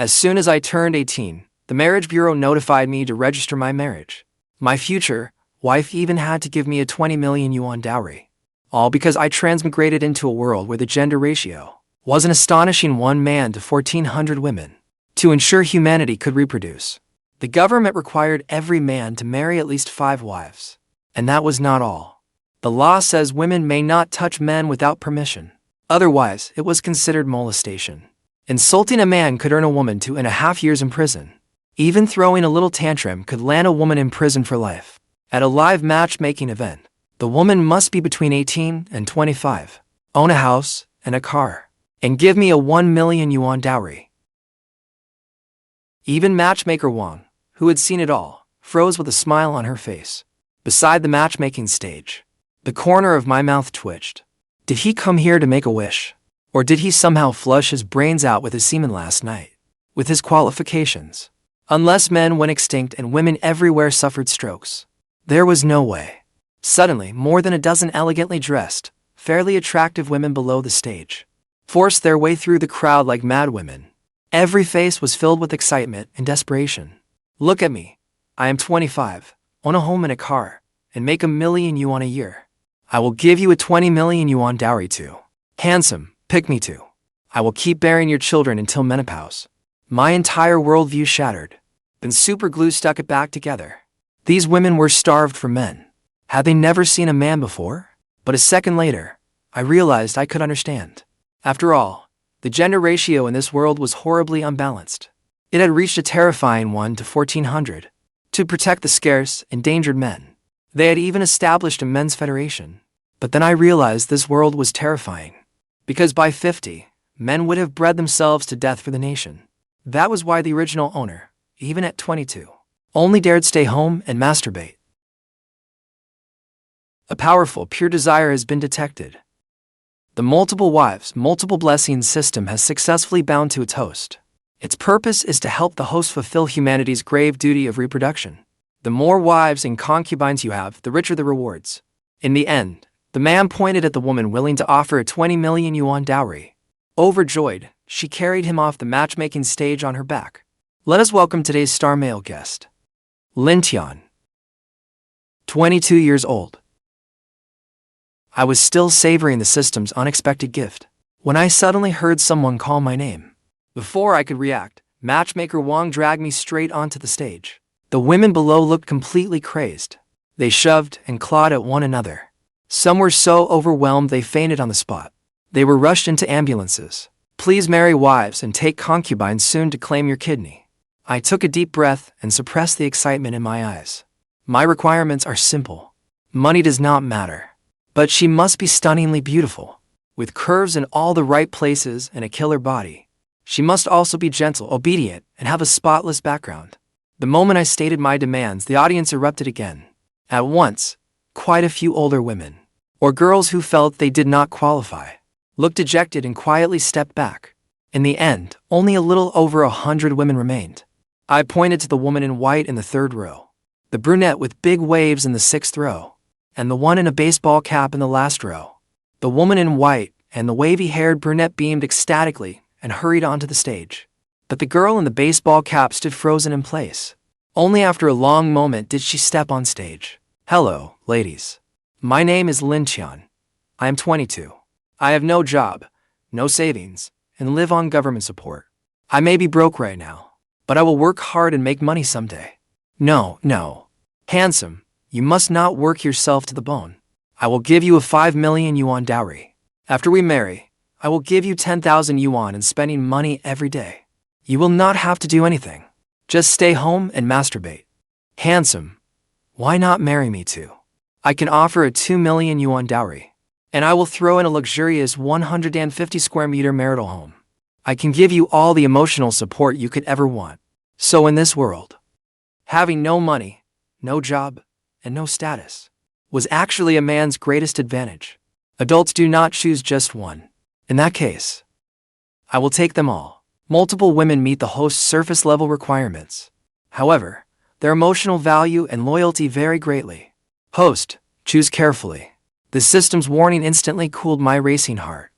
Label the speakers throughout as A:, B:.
A: As soon as I turned 18, the marriage bureau notified me to register my marriage. My future wife even had to give me a 20 million yuan dowry. All because I transmigrated into a world where the gender ratio was an astonishing 1 man to 1,400 women. To ensure humanity could reproduce, the government required every man to marry at least 5 wives. And that was not all. The law says women may not touch men without permission. Otherwise, it was considered molestation. Insulting a man could earn a woman 2.5 years in prison. Even throwing a little tantrum could land a woman in prison for life. At a live matchmaking event, the woman must be between 18 and 25, own a house and a car, and give me a 1 million yuan dowry. Even matchmaker Wang, who had seen it all, froze with a smile on her face. Beside the matchmaking stage, the corner of my mouth twitched. Did he come here to make a wish? Or did he somehow flush his brains out with his semen last night? With his qualifications, unless men went extinct and women everywhere suffered strokes, there was no way. Suddenly, more than a dozen elegantly dressed, fairly attractive women below the stage forced their way through the crowd like mad women. Every face was filled with excitement and desperation. Look at me. I am 25, own a home and a car, and make 1 million yuan a year. I will give you a 20 million yuan dowry too. Handsome, pick me too. I will keep bearing your children until menopause. My entire worldview shattered. Then superglue stuck it back together. These women were starved for men. Had they never seen a man before? But a second later, I realized I could understand. After all, the gender ratio in this world was horribly unbalanced. It had reached a terrifying 1 to 1,400. To protect the scarce, endangered men, they had even established a men's federation. But then I realized this world was terrifying. Because by 50, men would have bred themselves to death for the nation. That was why the original owner, even at 22, only dared stay home and masturbate. A powerful, pure desire has been detected. The multiple wives, multiple blessings system has successfully bound to its host. Its purpose is to help the host fulfill humanity's grave duty of reproduction. The more wives and concubines you have, the richer the rewards. In the end, the man pointed at the woman willing to offer a 20 million yuan dowry. Overjoyed, she carried him off the matchmaking stage on her back. Let us welcome today's star male guest. Lin Tian, 22 years old. I was still savoring the system's unexpected gift when I suddenly heard someone call my name. Before I could react, matchmaker Wang dragged me straight onto the stage. The women below looked completely crazed. They shoved and clawed at one another. Some were so overwhelmed they fainted on the spot. They were rushed into ambulances. Please marry wives and take concubines soon to claim your kidney. I took a deep breath and suppressed the excitement in my eyes. My requirements are simple. Money does not matter. But she must be stunningly beautiful, with curves in all the right places and a killer body. She must also be gentle, obedient, and have a spotless background. The moment I stated my demands, the audience erupted again. At once, quite a few older women, or girls who felt they did not qualify, looked dejected and quietly stepped back. In the end, only a little over 100 women remained. I pointed to the woman in white in the 3rd row, the brunette with big waves in the 6th row, and the one in a baseball cap in the last row. The woman in white and the wavy-haired brunette beamed ecstatically and hurried onto the stage. But the girl in the baseball cap stood frozen in place. Only after a long moment did she step on stage. Hello, ladies. My name is Lin Tian. I am 22. I have no job, no savings, and live on government support. I may be broke right now, but I will work hard and make money someday. No. Handsome, you must not work yourself to the bone. I will give you a 5 million yuan dowry. After we marry, I will give you 10,000 yuan in spending money every day. You will not have to do anything. Just stay home and masturbate. Handsome, why not marry me too? I can offer a 2 million yuan dowry, and I will throw in a luxurious 150 square meter marital home. I can give you all the emotional support you could ever want. So in this world, having no money, no job, and no status was actually a man's greatest advantage. Adults do not choose just one. In that case, I will take them all. Multiple women meet the host's surface-level requirements. However, their emotional value and loyalty vary greatly. Host, choose carefully. The system's warning instantly cooled my racing heart.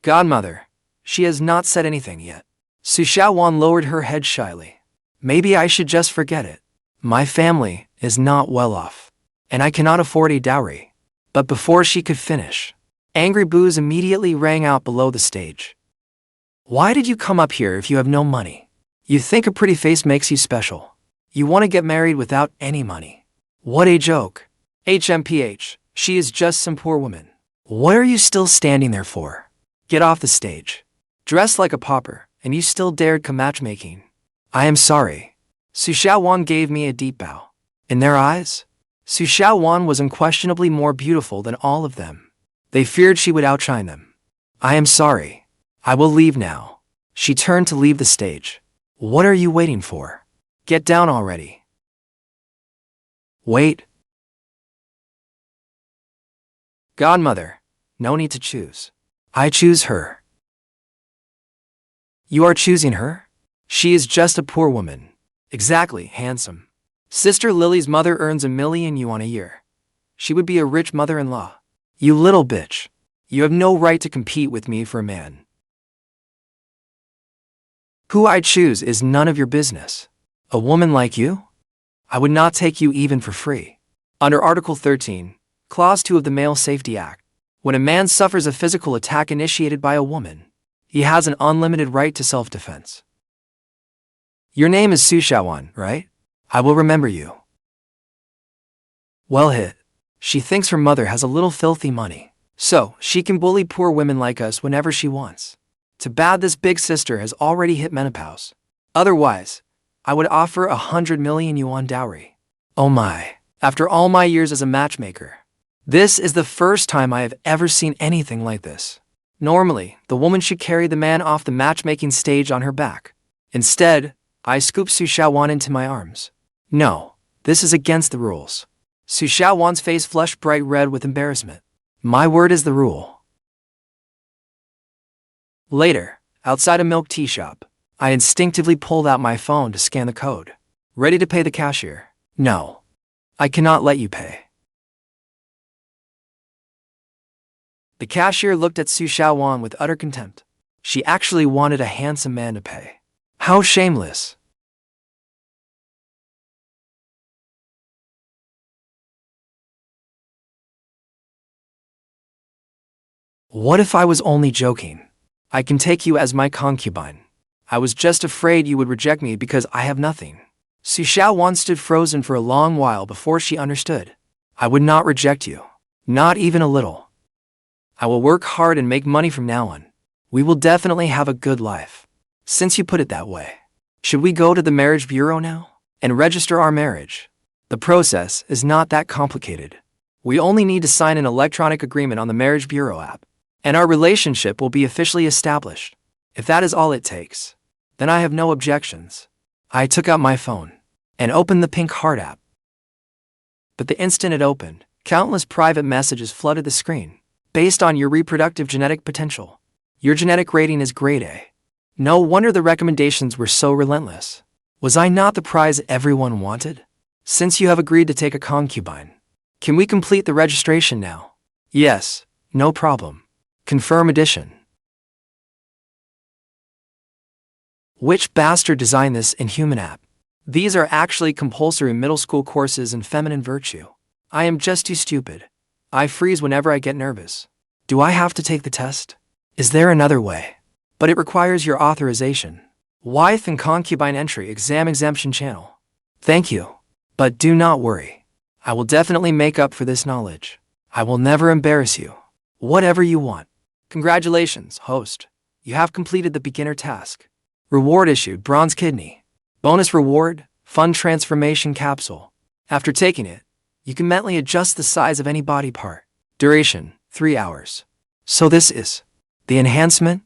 A: Godmother, she has not said anything yet. Xiaowan lowered her head shyly. Maybe I should just forget it. My family is not well off, and I cannot afford a dowry. But before she could finish, angry boos immediately rang out below the stage. Why did you come up here if you have no money? You think a pretty face makes you special. You want to get married without any money. What a joke. HMPH, she is just some poor woman. What are you still standing there for? Get off the stage. Dressed like a pauper, and you still dared come matchmaking. I am sorry. Xiaowan gave me a deep bow. In their eyes, Xiaowan was unquestionably more beautiful than all of them. They feared she would outshine them. I am sorry. I will leave now. She turned to leave the stage. What are you waiting for? Get down already. Wait. Godmother, no need to choose. I choose her. You are choosing her? She is just a poor woman. Exactly, handsome. Sister Lily's mother earns $1,000,000 a year. She would be a rich mother-in-law. You little bitch. You have no right to compete with me for a man. Who I choose is none of your business. A woman like you? I would not take you even for free. Under Article 13, Clause 2 of the Male Safety Act, when a man suffers a physical attack initiated by a woman, he has an unlimited right to self-defense. Your name is Xiaowan, right? I will remember you. Well hit. She thinks her mother has a little filthy money, so she can bully poor women like us whenever she wants. Too bad this big sister has already hit menopause. Otherwise, I would offer 100,000,000 yuan dowry. Oh my, after all my years as a matchmaker, this is the first time I have ever seen anything like this. Normally, the woman should carry the man off the matchmaking stage on her back. Instead, I scoop Xiaowan into my arms. No, this is against the rules. Xiaowan's face flushed bright red with embarrassment. My word is the rule. Later, outside a milk tea shop, I instinctively pulled out my phone to scan the code. Ready to pay the cashier. No, I cannot let you pay. The cashier looked at Xiaowan with utter contempt. She actually wanted a handsome man to pay. How shameless. What if I was only joking? I can take you as my concubine. I was just afraid you would reject me because I have nothing. Xiaowan stood frozen for a long while before she understood. I would not reject you. Not even a little. I will work hard and make money from now on. We will definitely have a good life. Since you put it that way, should we go to the marriage bureau now and register our marriage? The process is not that complicated. We only need to sign an electronic agreement on the marriage bureau app, and our relationship will be officially established. If that is all it takes, then I have no objections. I took out my phone and opened the pink heart app. But the instant it opened, countless private messages flooded the screen. Based on your reproductive genetic potential, your genetic rating is grade A. No wonder the recommendations were so relentless. Was I not the prize everyone wanted? Since you have agreed to take a concubine, can we complete the registration now? Yes, no problem. Confirm addition. Which bastard designed this inhuman app? These are actually compulsory middle school courses in feminine virtue. I am just too stupid. I freeze whenever I get nervous. Do I have to take the test? Is there another way? But it requires your authorization. Wife and concubine entry exam exemption channel. Thank you. But do not worry. I will definitely make up for this knowledge. I will never embarrass you. Whatever you want. Congratulations, host. You have completed the beginner task. Reward issued, bronze kidney. Bonus reward, fun transformation capsule. After taking it, you can mentally adjust the size of any body part. Duration, 3 hours. So this is the enhancement?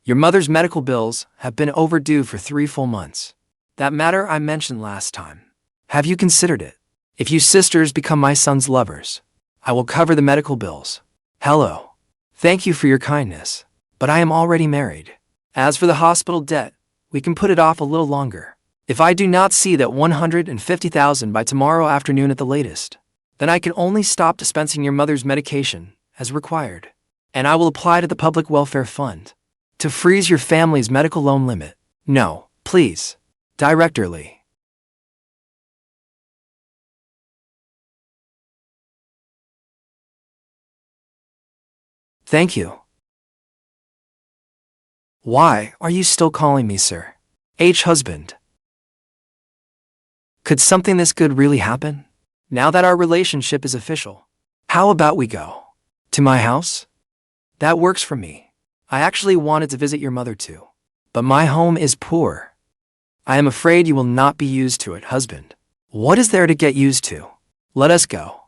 A: Your mother's medical bills have been overdue for 3 full months. That matter I mentioned last time. Have you considered it? If you sisters become my son's lovers, I will cover the medical bills. Hello. Thank you for your kindness, but I am already married. As for the hospital debt, we can put it off a little longer. If I do not see that 150,000 by tomorrow afternoon at the latest, then I can only stop dispensing your mother's medication as required, and I will apply to the Public Welfare Fund. To freeze your family's medical loan limit. No, please. Director Li. Thank you. Why are you still calling me sir? Husband. Could something this good really happen? Now that our relationship is official. How about we go to my house? That works for me. I actually wanted to visit your mother too. But my home is poor. I am afraid you will not be used to it, husband. What is there to get used to? Let us go.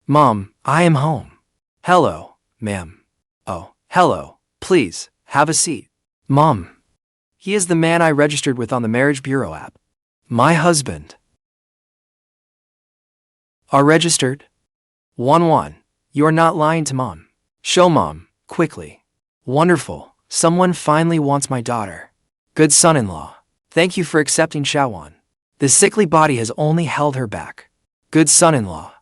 A: Mom, I am home. Hello, ma'am. Oh, hello. Please, have a seat. Mom. He is the man I registered with on the Marriage Bureau app. My husband. Are registered? 1-1. You are not lying to Mom. Show Mom, quickly. Wonderful. Someone finally wants my daughter. Good son-in-law. Thank you for accepting Xiaowan. The sickly body has only held her back. Good son-in-law.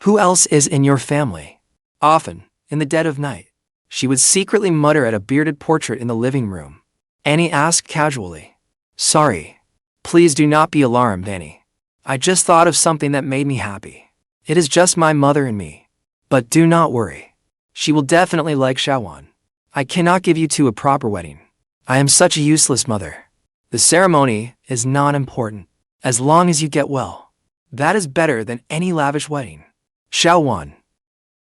A: Who else is in your family? Often, in the dead of night, she would secretly mutter at a bearded portrait in the living room. Annie asked casually. Sorry. Please do not be alarmed, Annie. I just thought of something that made me happy. It is just my mother and me. But do not worry. She will definitely like Xiaowan. I cannot give you to a proper wedding. I am such a useless mother. The ceremony is not important. As long as you get well. That is better than any lavish wedding. Xiaowan.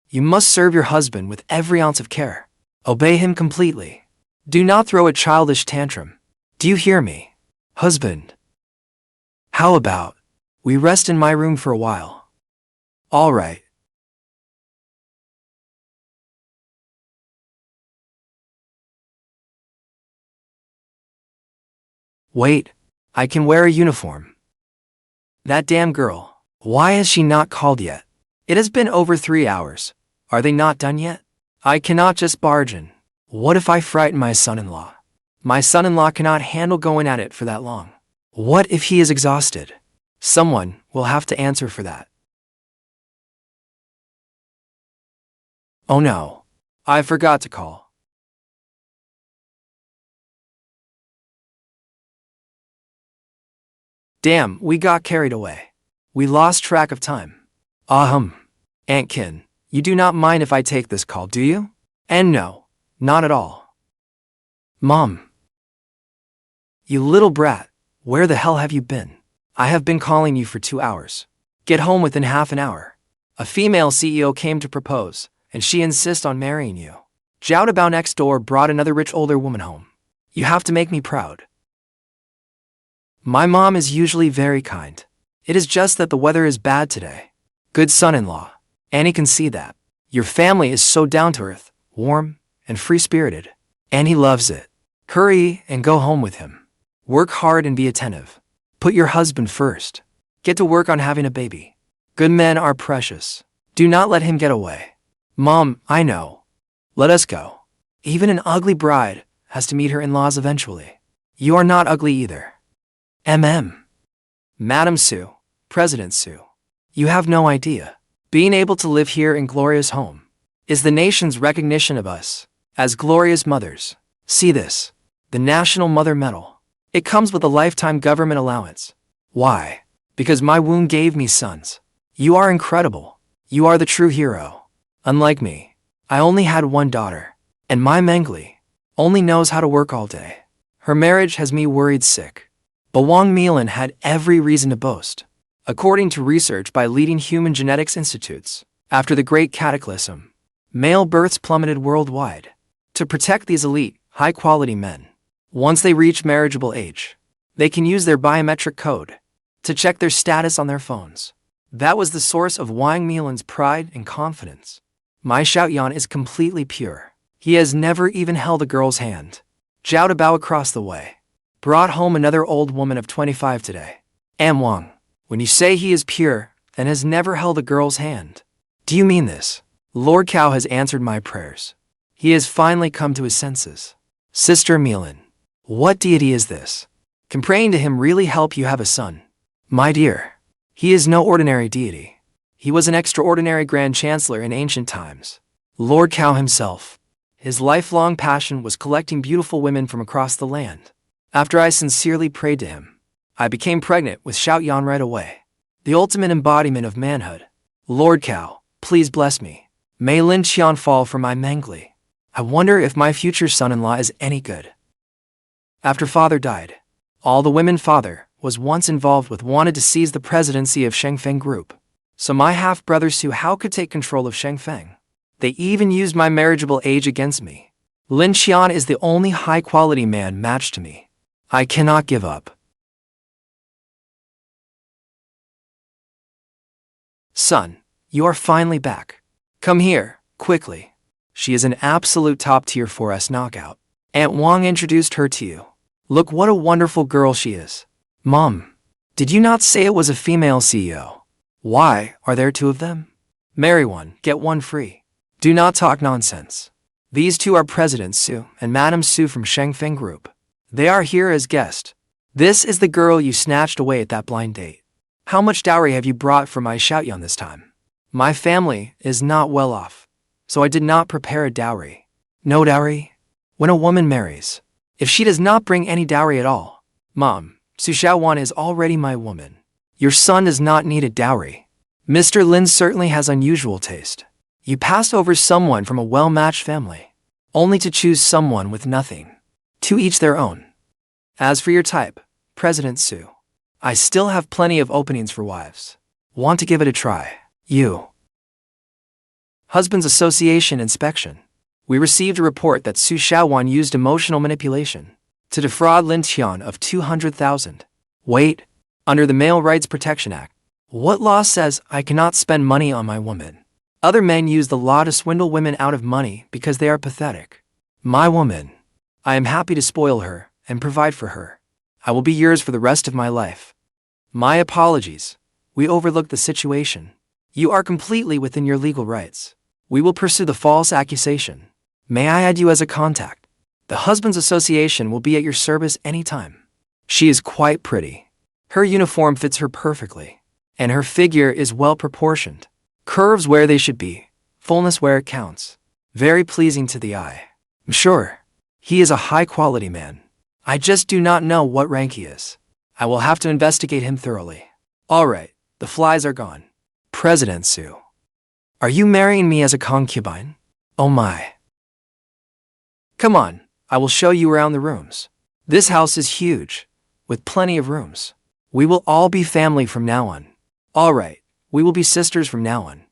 A: You must serve your husband with every ounce of care. Obey him completely. Do not throw a childish tantrum. Do you hear me? Husband. How about we rest in my room for a while? All right. Wait, I can wear a uniform. That damn girl. Why has she not called yet? It has been over 3 hours. Are they not done yet? I cannot just barge in. What if I frighten my son-in-law? My son-in-law cannot handle going at it for that long. What if he is exhausted? Someone will have to answer for that. Oh no. I forgot to call. Damn, we got carried away. We lost track of time. Aunt Kin, you do not mind if I take this call, do you? And no, not at all. Mom. You little brat, where the hell have you been? I have been calling you for 2 hours. Get home within half an hour. A female CEO came to propose, and she insists on marrying you. Zhao Dabao next door brought another rich older woman home. You have to make me proud. My mom is usually very kind. It is just that the weather is bad today. Good son-in-law. Annie can see that. Your family is so down-to-earth, warm, and free-spirited. Annie loves it. Hurry and go home with him. Work hard and be attentive. Put your husband first. Get to work on having a baby. Good men are precious. Do not let him get away. Mom, I know. Let us go. Even an ugly bride has to meet her in-laws eventually. You are not ugly either. Madam Su, President Su. You have no idea. Being able to live here in glorious home is the nation's recognition of us as glorious mothers. See this. The National Mother Medal. It comes with a lifetime government allowance. Why? Because my womb gave me sons. You are incredible. You are the true hero. Unlike me, I only had one daughter, and my Mengli only knows how to work all day. Her marriage has me worried sick. But Wang Milan had every reason to boast. According to research by leading human genetics institutes, after the Great Cataclysm, male births plummeted worldwide. To protect these elite, high-quality men, once they reach marriageable age, they can use their biometric code to check their status on their phones. That was the source of Wang Milan's pride and confidence. My Xiaoyan is completely pure. He has never even held a girl's hand. Zhao Dabao across the way brought home another old woman of 25 today. Wang, when you say he is pure and has never held a girl's hand, do you mean this? Lord Cao has answered my prayers. He has finally come to his senses. Sister Milan, what deity is this? Can praying to him really help you have a son? My dear, he is no ordinary deity. He was an extraordinary Grand Chancellor in ancient times. Lord Cao himself. His lifelong passion was collecting beautiful women from across the land. After I sincerely prayed to him, I became pregnant with Xiaowan right away. The ultimate embodiment of manhood. Lord Cow, please bless me. May Lin Tian fall for my Mengli. I wonder if my future son-in-law is any good. After father died, all the women father was once involved with wanted to seize the presidency of Shengfeng Group. So my half-brother Hao could take control of Shengfeng. They even used my marriageable age against me. Lin Tian is the only high-quality man matched to me. I cannot give up. Son, you are finally back. Come here, quickly. She is an absolute top-tier 4S knockout. Aunt Wang introduced her to you. Look what a wonderful girl she is. Mom, did you not say it was a female CEO? Why are there two of them? Marry one, get one free. Do not talk nonsense. These two are President Su and Madam Su from Shengfeng Group. They are here as guests. This is the girl you snatched away at that blind date. How much dowry have you brought for my Xiaoyan this time? My family is not well off, so I did not prepare a dowry. No dowry? When a woman marries, if she does not bring any dowry at all, Mom, Su Xiaowan is already my woman. Your son does not need a dowry. Mr. Lin certainly has unusual taste. You passed over someone from a well-matched family, only to choose someone with nothing. To each their own. As for your type, President Su, I still have plenty of openings for wives. Want to give it a try? You. Husbands Association Inspection. We received a report that Su Xiaowan used emotional manipulation to defraud Lin Tian of 200,000. Wait, under the Male Rights Protection Act, what law says I cannot spend money on my woman? Other men use the law to swindle women out of money because they are pathetic. My woman, I am happy to spoil her and provide for her. I will be yours for the rest of my life. My apologies. We overlooked the situation. You are completely within your legal rights. We will pursue the false accusation. May I add you as a contact? The Husbands Association will be at your service anytime. She is quite pretty. Her uniform fits her perfectly, and her figure is well proportioned. Curves where they should be, fullness where it counts. Very pleasing to the eye. I'm sure he is a high-quality man. I just do not know what rank he is. I will have to investigate him thoroughly. All right, the flies are gone. President Su, are you marrying me as a concubine? Oh my. Come on, I will show you around the rooms. This house is huge, with plenty of rooms. We will all be family from now on. All right, we will be sisters from now on.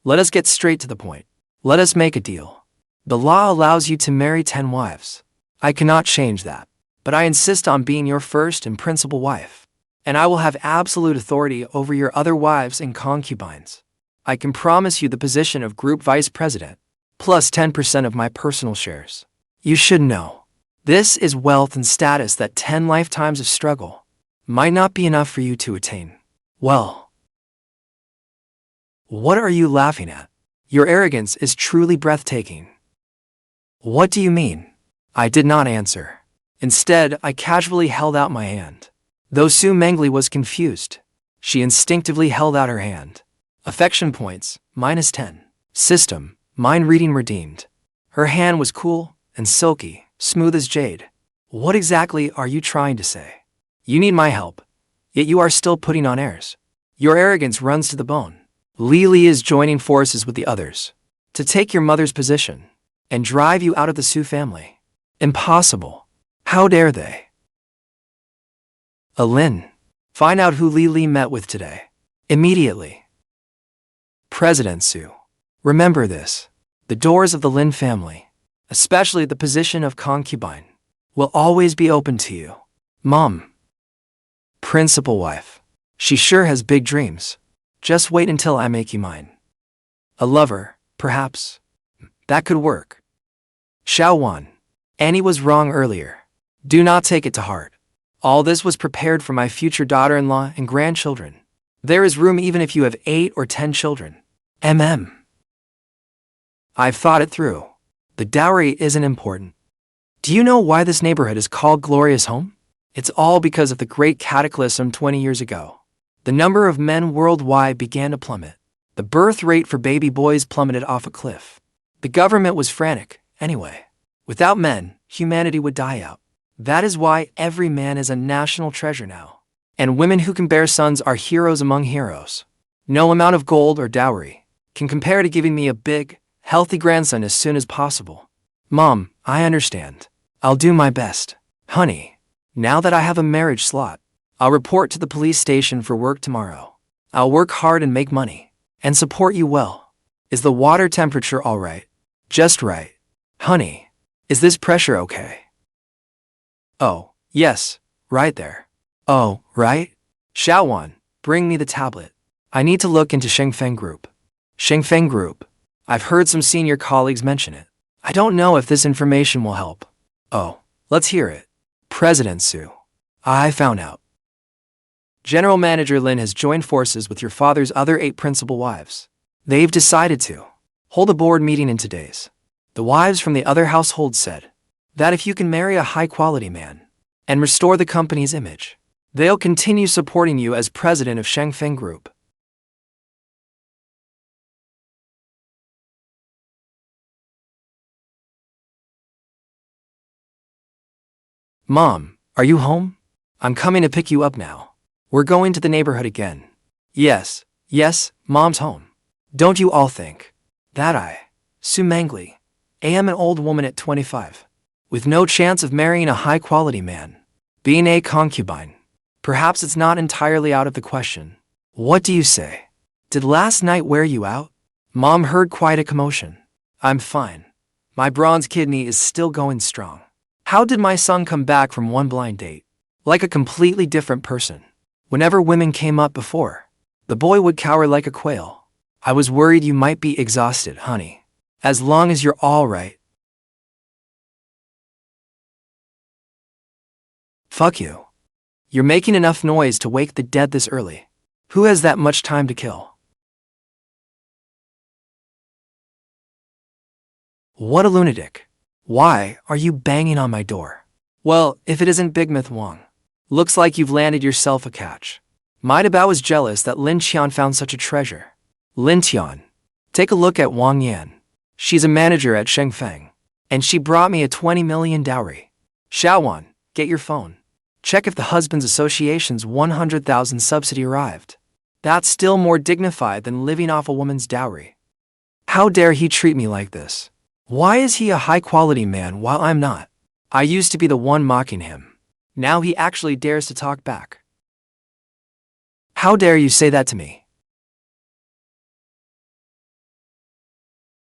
A: Let us get straight to the point. Let us make a deal. The law allows you to marry 10 wives. I cannot change that, but I insist on being your first and principal wife, and I will have absolute authority over your other wives and concubines. I can promise you the position of group vice president, plus 10% of my personal shares. You should know, this is wealth and status that 10 lifetimes of struggle might not be enough for you to attain. Well, what are you laughing at? Your arrogance is truly breathtaking. What do you mean? I did not answer. Instead, I casually held out my hand. Though Su Mengli was confused, she instinctively held out her hand. Affection points, -10. System, mind reading redeemed. Her hand was cool and silky, smooth as jade. What exactly are you trying to say? You need my help, yet you are still putting on airs. Your arrogance runs to the bone. Li is joining forces with the others to take your mother's position and drive you out of the Su family. Impossible. How dare they? Lin, find out who Li met with today. Immediately. President Su, remember this. The doors of the Lin family, especially the position of concubine, will always be open to you. Mom. Principal wife. She sure has big dreams. Just wait until I make you mine. A lover, perhaps. That could work. Xiaowan. Annie was wrong earlier. Do not take it to heart. All this was prepared for my future daughter-in-law and grandchildren. There is room even if you have 8 or 10 children. I've thought it through. The dowry isn't important. Do you know why this neighborhood is called Glorious Home? It's all because of the great cataclysm 20 years ago. The number of men worldwide began to plummet. The birth rate for baby boys plummeted off a cliff. The government was frantic, anyway. Without men, humanity would die out. That is why every man is a national treasure now. And women who can bear sons are heroes among heroes. No amount of gold or dowry can compare to giving me a big, healthy grandson as soon as possible. Mom, I understand. I'll do my best. Honey, now that I have a marriage slot, I'll report to the police station for work tomorrow. I'll work hard and make money, and support you well. Is the water temperature all right? Just right. Honey, is this pressure okay? Oh, yes, right there. Oh, right? Xiaowan, bring me the tablet. I need to look into Shengfeng Group. Shengfeng Group. I've heard some senior colleagues mention it. I don't know if this information will help. Oh, let's hear it. President Su. I found out. General Manager Lin has joined forces with your father's other 8 principal wives. They've decided to hold a board meeting in 2 days. The wives from the other households said that if you can marry a high-quality man and restore the company's image, they'll continue supporting you as president of Shengfeng Group. Mom, are you home? I'm coming to pick you up now. We're going to the neighborhood again. Yes, Mom's home. Don't you all think that Mengli, am an old woman at 25, with no chance of marrying a high-quality man, being a concubine? Perhaps it's not entirely out of the question. What do you say? Did last night wear you out? Mom heard quite a commotion. I'm fine. My bronze kidney is still going strong. How did my son come back from one blind date? Like a completely different person. Whenever women came up before, the boy would cower like a quail. I was worried you might be exhausted, honey. As long as you're all right. Fuck you. You're making enough noise to wake the dead this early. Who has that much time to kill? What a lunatic. Why are you banging on my door? Well, if it isn't Big Myth Wang. Looks like you've landed yourself a catch. My Dabao is jealous that Lin Tian found such a treasure. Lin Tian. Take a look at Wang Yan. She's a manager at Shengfeng. And she brought me a 20 million dowry. Xiaowan, get your phone. Check if the Husbands Association's 100,000 subsidy arrived. That's still more dignified than living off a woman's dowry. How dare he treat me like this? Why is he a high-quality man while I'm not? I used to be the one mocking him. Now he actually dares to talk back. How dare you say that to me?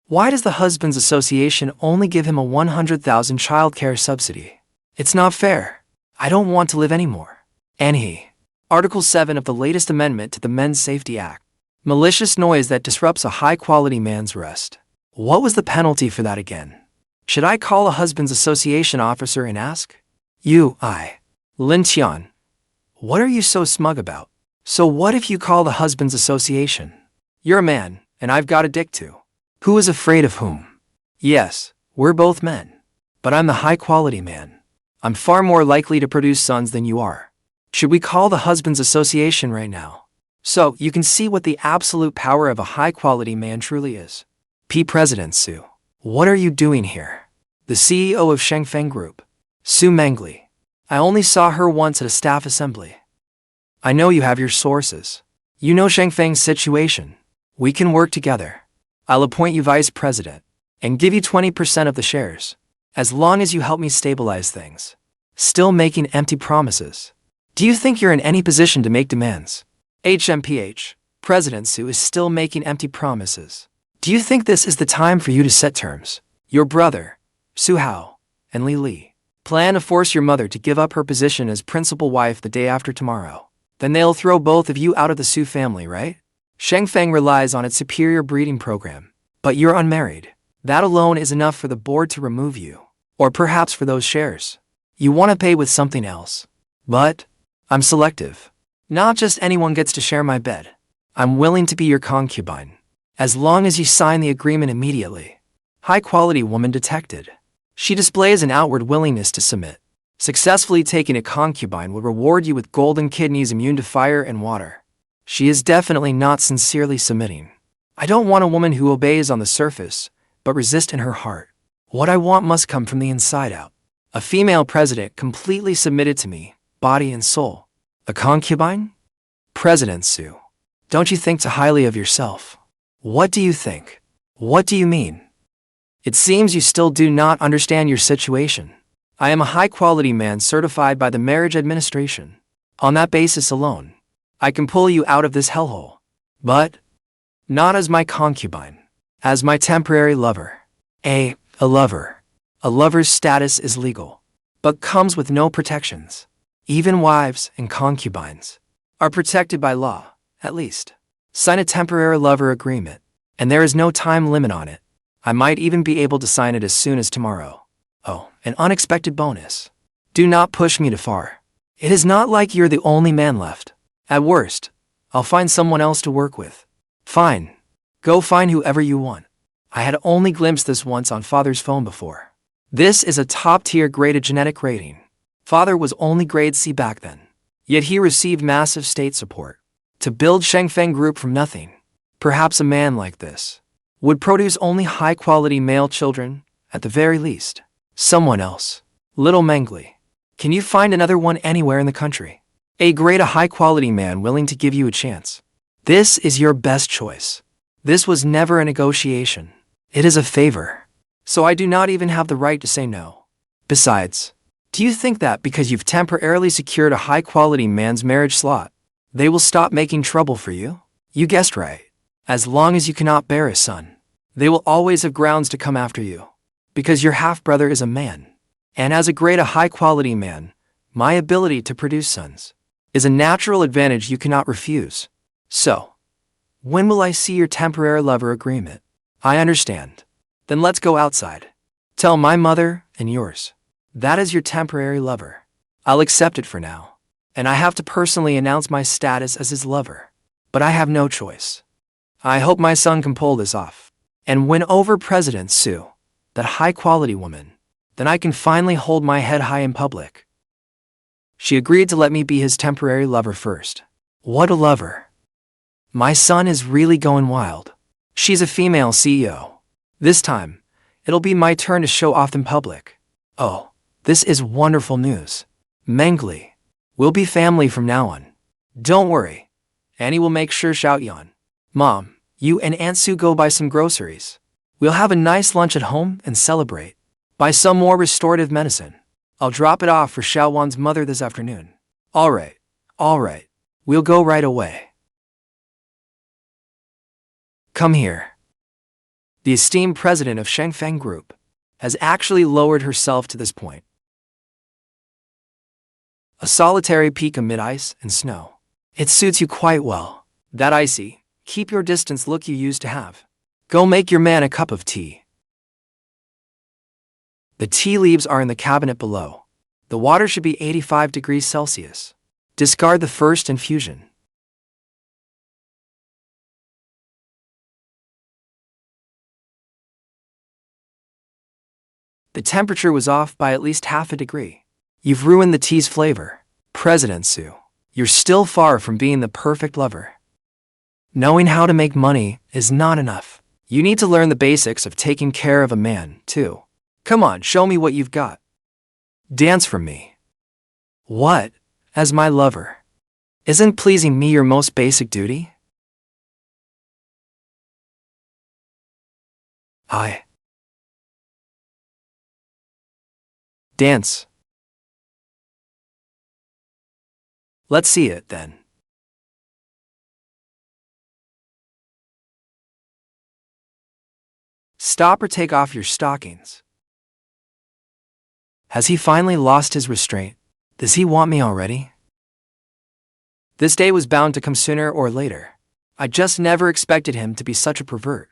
A: Why does the Husbands Association only give him a 100,000 childcare subsidy? It's not fair. I don't want to live anymore. And he. Article 7 of the latest amendment to the Men's Safety Act. Malicious noise that disrupts a high-quality man's rest. What was the penalty for that again? Should I call a Husbands Association officer and ask? Lin Tian. What are you so smug about? So what if you call the Husbands Association? You're a man, and I've got a dick too. Who is afraid of whom? Yes, we're both men. But I'm the high-quality man. I'm far more likely to produce sons than you are. Should we call the Husbands Association right now? So you can see what the absolute power of a high-quality man truly is. President Su. What are you doing here? The CEO of Shengfeng Group. Su Mengli. I only saw her once at a staff assembly. I know you have your sources. You know Shengfeng's situation. We can work together. I'll appoint you vice president and give you 20% of the shares, as long as you help me stabilize things. Still making empty promises. Do you think you're in any position to make demands? HMPH, President Su is still making empty promises. Do you think this is the time for you to set terms? Your brother, Su Hao, and Li plan to force your mother to give up her position as principal wife the day after tomorrow. Then they'll throw both of you out of the Su family, right? Shengfeng relies on its superior breeding program, but you're unmarried. That alone is enough for the board to remove you, or perhaps for those shares. You want to pay with something else. But I'm selective. Not just anyone gets to share my bed. I'm willing to be your concubine, as long as you sign the agreement immediately. High-quality woman detected. She displays an outward willingness to submit. Successfully taking a concubine will reward you with golden kidneys immune to fire and water. She is definitely not sincerely submitting. I don't want a woman who obeys on the surface, but resist in her heart. What I want must come from the inside out. A female president completely submitted to me, body and soul. A concubine? President Su, don't you think too highly of yourself? What do you think? What do you mean? It seems you still do not understand your situation. I am a high-quality man certified by the Marriage Administration. On that basis alone, I can pull you out of this hellhole. But not as my concubine, as my temporary lover. A lover. A lover's status is legal, but comes with no protections. Even wives and concubines are protected by law, at least. Sign a temporary lover agreement, and there is no time limit on it. I might even be able to sign it as soon as tomorrow. Oh, an unexpected bonus. Do not push me too far. It is not like you're the only man left. At worst, I'll find someone else to work with. Fine. Go find whoever you want. I had only glimpsed this once on Father's phone before. This is a top-tier graded genetic rating. Father was only grade C back then. Yet he received massive state support to build Shengfeng Group from nothing. Perhaps a man like this would produce only high-quality male children, at the very least. Someone else. Little Mengli. Can you find another one anywhere in the country? A high-quality man willing to give you a chance. This is your best choice. This was never a negotiation. It is a favor. So I do not even have the right to say no. Besides, do you think that because you've temporarily secured a high-quality man's marriage slot, they will stop making trouble for you? You guessed right. As long as you cannot bear a son, they will always have grounds to come after you. Because your half-brother is a man. And as a high-quality man, my ability to produce sons is a natural advantage you cannot refuse. So, when will I see your temporary lover agreement? I understand. Then let's go outside. Tell my mother and yours. That is your temporary lover. I'll accept it for now. And I have to personally announce my status as his lover. But I have no choice. I hope my son can pull this off and win over President Su, that high-quality woman. Then I can finally hold my head high in public. She agreed to let me be his temporary lover first. What a lover. My son is really going wild. She's a female CEO. This time, it'll be my turn to show off in public. Oh, this is wonderful news. Mengli, we'll be family from now on. Don't worry. Annie will make sure Xiaowan. Mom, you and Aunt Su go buy some groceries. We'll have a nice lunch at home and celebrate. Buy some more restorative medicine. I'll drop it off for Xiaowan's mother this afternoon. All right. We'll go right away. Come here. The esteemed president of Shengfeng Group has actually lowered herself to this point. A solitary peak amid ice and snow. It suits you quite well. That icy, keep your distance look you used to have. Go make your man a cup of tea. The tea leaves are in the cabinet below. The water should be 85 degrees Celsius. Discard the first infusion. The temperature was off by at least half a degree. You've ruined the tea's flavor. President Su, you're still far from being the perfect lover. Knowing how to make money is not enough. You need to learn the basics of taking care of a man, too. Come on, show me what you've got. Dance for me. What? As my lover? Isn't pleasing me your most basic duty? Dance. Let's see it, then. Stop or take off your stockings. Has he finally lost his restraint? Does he want me already? This day was bound to come sooner or later. I just never expected him to be such a pervert.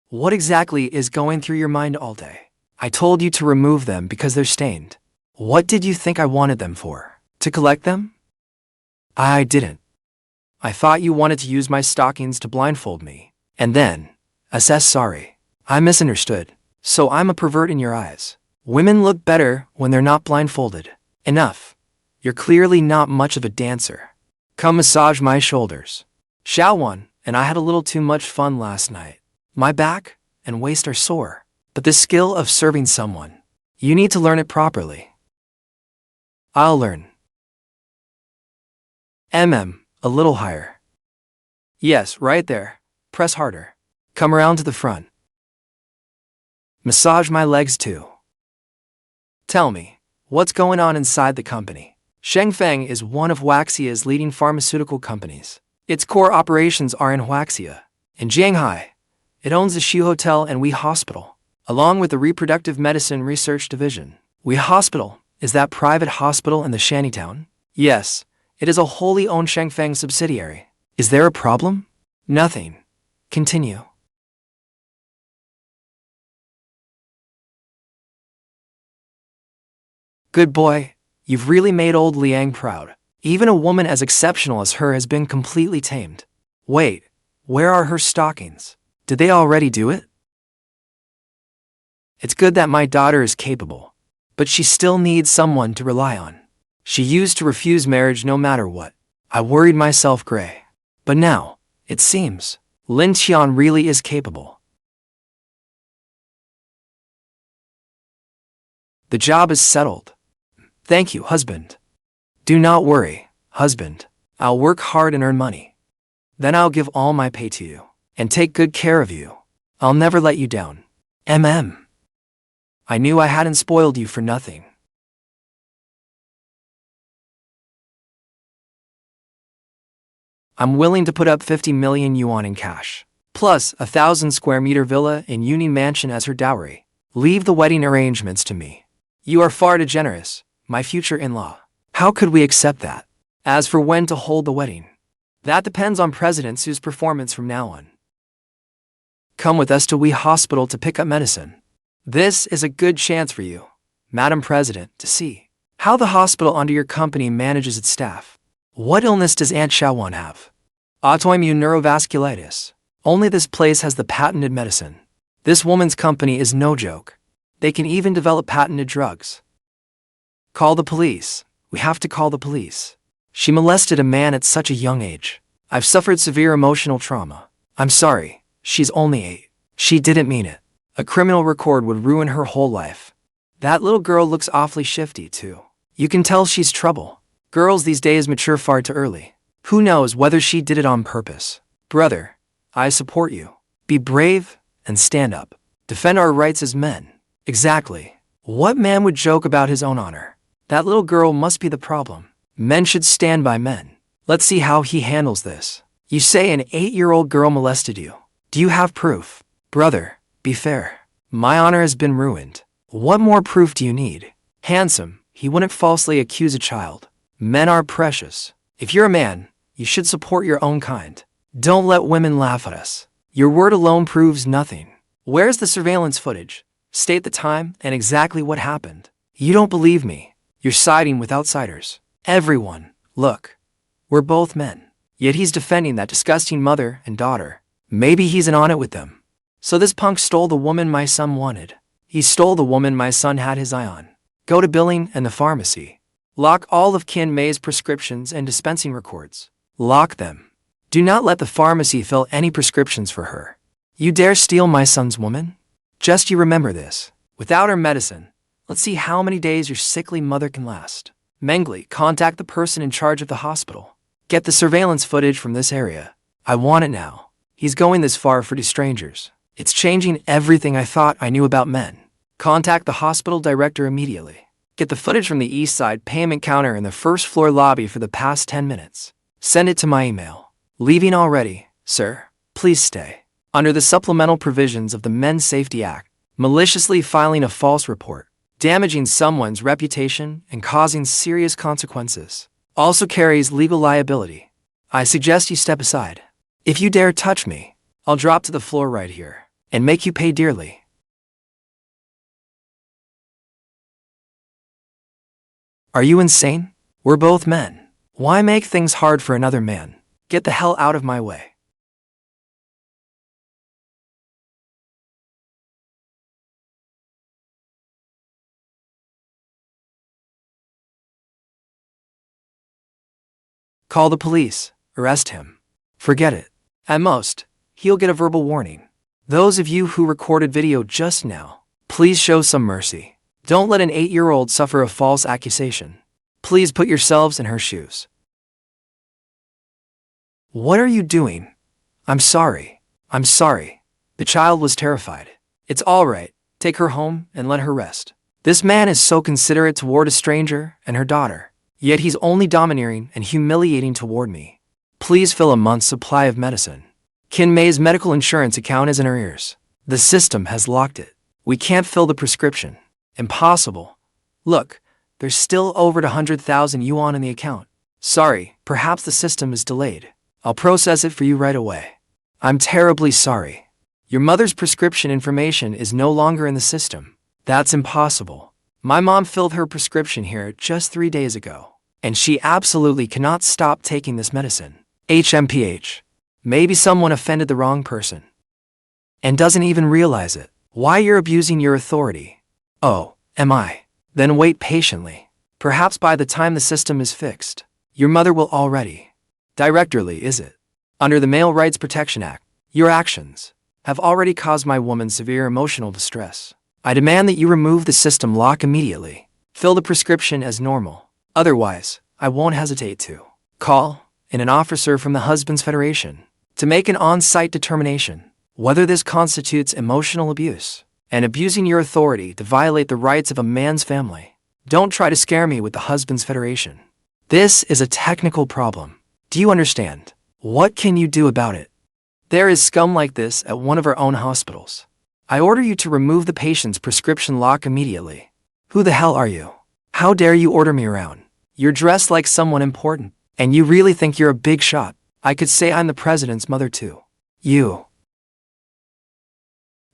A: What exactly is going through your mind all day? I told you to remove them because they're stained. What did you think I wanted them for? To collect them? I didn't. I thought you wanted to use my stockings to blindfold me. And then, sorry. I misunderstood. So I'm a pervert in your eyes. Women look better when they're not blindfolded. Enough. You're clearly not much of a dancer. Come massage my shoulders. Xiaowan and I had a little too much fun last night. My back and waist are sore. But the skill of serving someone, you need to learn it properly. I'll learn. A little higher. Yes, right there. Press harder. Come around to the front. Massage my legs too. Tell me, what's going on inside the company? Shengfeng is one of Huaxia's leading pharmaceutical companies. Its core operations are in Huaxia. In Jianghai, it owns the Xu Hotel and Weihe Hospital, along with the Reproductive Medicine Research Division. Weihe Hospital is that private hospital in the shantytown? Yes, it is a wholly owned Shengfeng subsidiary. Is there a problem? Nothing. Continue. Good boy. You've really made old Liang proud. Even a woman as exceptional as her has been completely tamed. Wait, where are her stockings? Did they already do it? It's good that my daughter is capable, but she still needs someone to rely on. She used to refuse marriage no matter what. I worried myself gray. But now, it seems, Lin Tian really is capable. The job is settled. Thank you, husband. Do not worry, husband. I'll work hard and earn money. Then I'll give all my pay to you and take good care of you. I'll never let you down. I knew I hadn't spoiled you for nothing. I'm willing to put up 50 million yuan in cash, plus a 1,000 square meter villa in Union Mansion as her dowry. Leave the wedding arrangements to me. You are far too generous, my future in-law. How could we accept that? As for when to hold the wedding, that depends on President Su's performance from now on. Come with us to Weihe Hospital to pick up medicine. This is a good chance for you, Madam President, to see how the hospital under your company manages its staff. What illness does Aunt Xiaowan have? Autoimmune neurovasculitis. Only this place has the patented medicine. This woman's company is no joke. They can even develop patented drugs. Call the police. We have to call the police. She molested a man at such a young age. I've suffered severe emotional trauma. I'm sorry, she's only 8. She didn't mean it. A criminal record would ruin her whole life. That little girl looks awfully shifty, too. You can tell she's trouble. Girls these days mature far too early. Who knows whether she did it on purpose? Brother, I support you. Be brave and stand up. Defend our rights as men. Exactly. What man would joke about his own honor? That little girl must be the problem. Men should stand by men. Let's see how he handles this. You say an 8-year-old girl molested you. Do you have proof? Brother, be fair. My honor has been ruined. What more proof do you need? Handsome, he wouldn't falsely accuse a child. Men are precious. If you're a man, you should support your own kind. Don't let women laugh at us. Your word alone proves nothing. Where's the surveillance footage? State the time and exactly what happened. You don't believe me. You're siding with outsiders. Everyone, look. We're both men. Yet he's defending that disgusting mother and daughter. Maybe he's in on it with them. So this punk stole the woman my son wanted. He stole the woman my son had his eye on. Go to billing and the pharmacy. Lock all of Kin May's prescriptions and dispensing records. Lock them. Do not let the pharmacy fill any prescriptions for her. You dare steal my son's woman? Just you remember this. Without her medicine, let's see how many days your sickly mother can last. Mengli, contact the person in charge of the hospital. Get the surveillance footage from this area. I want it now. He's going this far for 2 strangers. It's changing everything I thought I knew about men. Contact the hospital director immediately. Get the footage from the east side payment counter in the first floor lobby for the past 10 minutes. Send it to my email. Leaving already, sir. Please stay. Under the supplemental provisions of the Men's Safety Act, maliciously filing a false report, damaging someone's reputation and causing serious consequences, also carries legal liability. I suggest you step aside. If you dare touch me, I'll drop to the floor right here and make you pay dearly. Are you insane? We're both men. Why make things hard for another man? Get the hell out of my way. Call the police. Arrest him. Forget it. At most, he'll get a verbal warning. Those of you who recorded video just now, please show some mercy. Don't let an 8-year-old suffer a false accusation. Please put yourselves in her shoes. What are you doing? I'm sorry. I'm sorry. The child was terrified. It's all right. Take her home and let her rest. This man is so considerate toward a stranger and her daughter, yet he's only domineering and humiliating toward me. Please fill a month's supply of medicine. Kin May's medical insurance account is in her ears. The system has locked it. We can't fill the prescription. Impossible. Look, there's still over 100,000 yuan in the account. Sorry, perhaps the system is delayed. I'll process it for you right away. I'm terribly sorry. Your mother's prescription information is no longer in the system. That's impossible. My mom filled her prescription here just 3 days ago, and she absolutely cannot stop taking this medicine. HMPH. Maybe someone offended the wrong person and doesn't even realize it. Why you're abusing your authority? Oh, am I? Then wait patiently. Perhaps by the time the system is fixed, your mother will already. Directorly, is it? Under the Male Rights Protection Act, your actions have already caused my woman severe emotional distress. I demand that you remove the system lock immediately. Fill the prescription as normal. Otherwise, I won't hesitate to call in an officer from the Husbands Federation to make an on-site determination whether this constitutes emotional abuse and abusing your authority to violate the rights of a man's family. Don't try to scare me with the Husbands Federation. This is a technical problem. Do you understand? What can you do about it? There is scum like this at one of our own hospitals. I order you to remove the patient's prescription lock immediately. Who the hell are you? How dare you order me around? You're dressed like someone important, and you really think you're a big shot. I could say I'm the president's mother too. You.